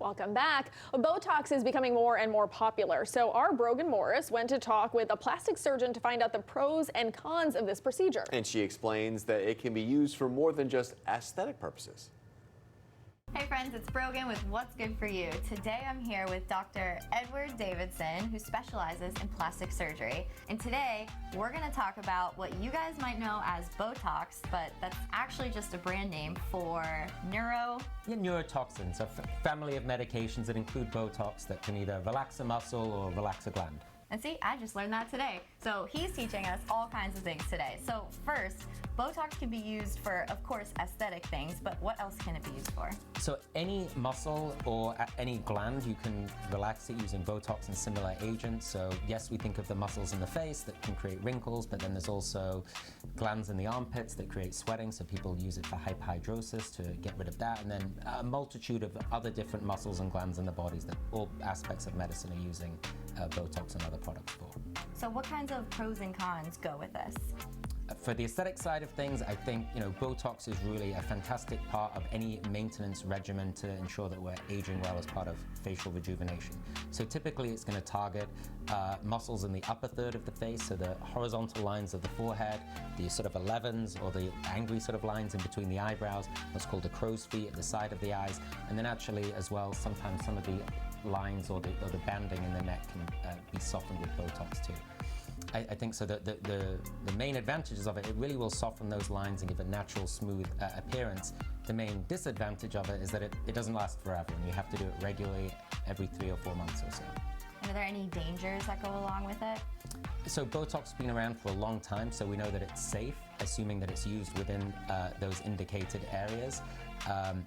Welcome back. Botox is becoming more and more popular, so our Brogan Morris went to talk with a plastic surgeon to find out the pros and cons of this procedure. And she explains that it can be used for more than just aesthetic purposes. Hey friends, it's Brogan with What's Good For You. Today I'm here with Dr. Edward Davidson, who specializes in plastic surgery. And today we're going to talk about what you guys might know as Botox, but that's actually just a brand name for Neurotoxins, a family of medications that include Botox that can either relax a muscle or relax a gland. And see, I just learned that today. So he's teaching us all kinds of things today. So first, Botox can be used for, of course, aesthetic things, but what else can it be used for? So any muscle or any gland, you can relax it using Botox and similar agents. So yes, we think of the muscles in the face that can create wrinkles, but then there's also glands in the armpits that create sweating, so people use it for hyperhidrosis to get rid of that, and then a multitude of other different muscles and glands in the bodies that all aspects of medicine are using Botox and other products for. So what kinds of pros and cons go with this? For the aesthetic side of things, I think Botox is really a fantastic part of any maintenance regimen to ensure that we're aging well as part of facial rejuvenation. So typically it's going to target muscles in the upper third of the face, so the horizontal lines of the forehead, the sort of 11s or the angry sort of lines in between the eyebrows, what's called the crow's feet at the side of the eyes, and then actually as well sometimes some of the lines or the banding in the neck can be softened with Botox too. I think so that the main advantages of it really will soften those lines and give a natural, smooth appearance. The main disadvantage of it is that it doesn't last forever, and you have to do it regularly every 3 or 4 months or so. And are there any dangers that go along with it? So Botox has been around for a long time, so we know that it's safe, assuming that it's used within those indicated areas.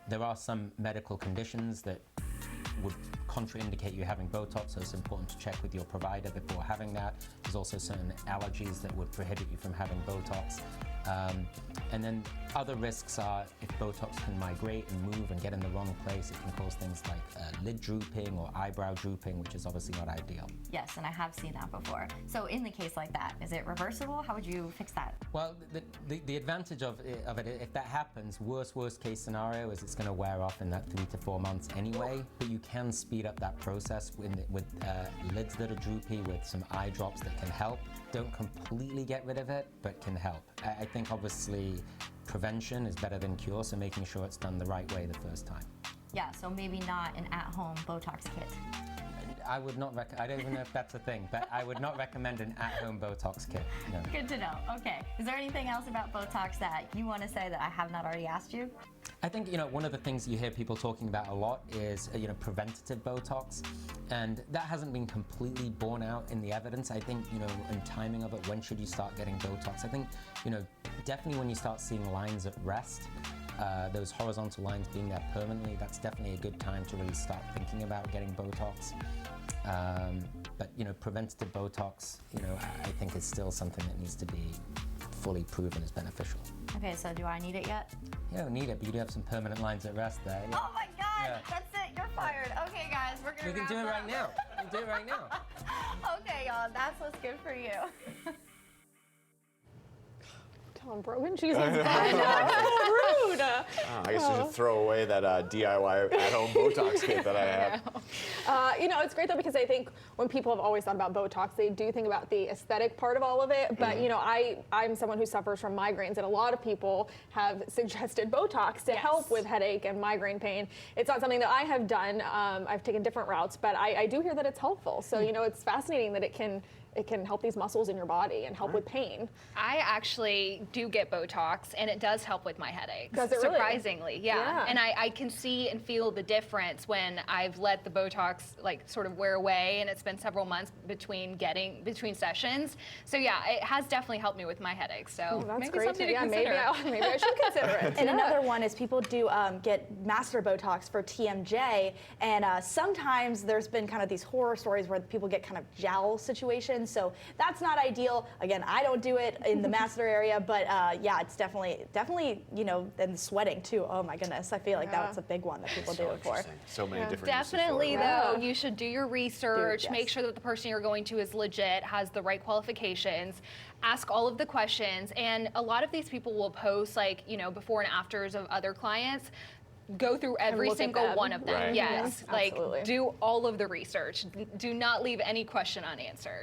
There are some medical conditions that would contraindicate you having Botox, so it's important to check with your provider before having that. There's also certain allergies that would prohibit you from having Botox. And then other risks are if Botox can migrate and move and get in the wrong place, it can cause things like lid drooping or eyebrow drooping, which is obviously not ideal. Yes, and I have seen that before. So in the case like that, is it reversible? How would you fix that? Well, the advantage of it, if that happens, worst case scenario is it's going to wear off in that 3 to 4 months anyway, but you can speed up that process with lids that are droopy, with some eye drops that can help. Don't completely get rid of it, but can help. I think obviously prevention is better than cure, so making sure it's done the right way the first time. Yeah, so maybe not an at-home Botox kit. I would not I don't even know if that's a thing, but I would not recommend an at-home Botox kit. No. Good to know. Okay. Is there anything else about Botox that you want to say that I have not already asked you? I think one of the things you hear people talking about a lot is preventative Botox, and that hasn't been completely borne out in the evidence. I think in timing of it, when should you start getting Botox? I think definitely when you start seeing lines at rest, those horizontal lines being there permanently, that's definitely a good time to really start thinking about getting Botox. But preventative Botox, I think is still something that needs to be fully proven as beneficial. Okay, so do I need it yet? You don't need it, but you do have some permanent lines at rest there. Yeah. Oh my God, Yeah. That's it, you're fired. Okay guys, we're gonna We can do it right now. We can do it right now. Okay y'all, that's what's good for you. Tom Brogan, she's so rude. I guess I should throw away that DIY at-home Botox kit that I have. It's great though, because I think when people have always thought about Botox, they do think about the aesthetic part of all of it. But I'm someone who suffers from migraines, and a lot of people have suggested Botox to help with headache and migraine pain. It's not something that I have done. I've taken different routes, but I do hear that it's helpful. So it's fascinating that it can help these muscles in your body and help with pain. I actually do get Botox, and it does help with my headaches. Does it really? Surprisingly, yeah. And I can see and feel the difference when I've let the Botox sort of wear away, and it's been several months between sessions. So yeah, it has definitely helped me with my headaches. So that's maybe great. something to consider. Maybe I should consider it. And another one is people do get master Botox for TMJ, and sometimes there's been kind of these horror stories where people get kind of jowl situations. So that's not ideal. Again, I don't do it in the masseter area, but yeah, it's definitely, and sweating too. Oh my goodness, I feel like that's a big one that people do it for. So many different Definitely, uses for it. though, you should do your research, Yes. make sure that the person you're going to is legit, has the right qualifications, ask all of the questions, and a lot of these people will post before and afters of other clients. go through every look at single them. one of them. Right. Yes, Yeah, like absolutely. do all of the research. Do not leave any question unanswered.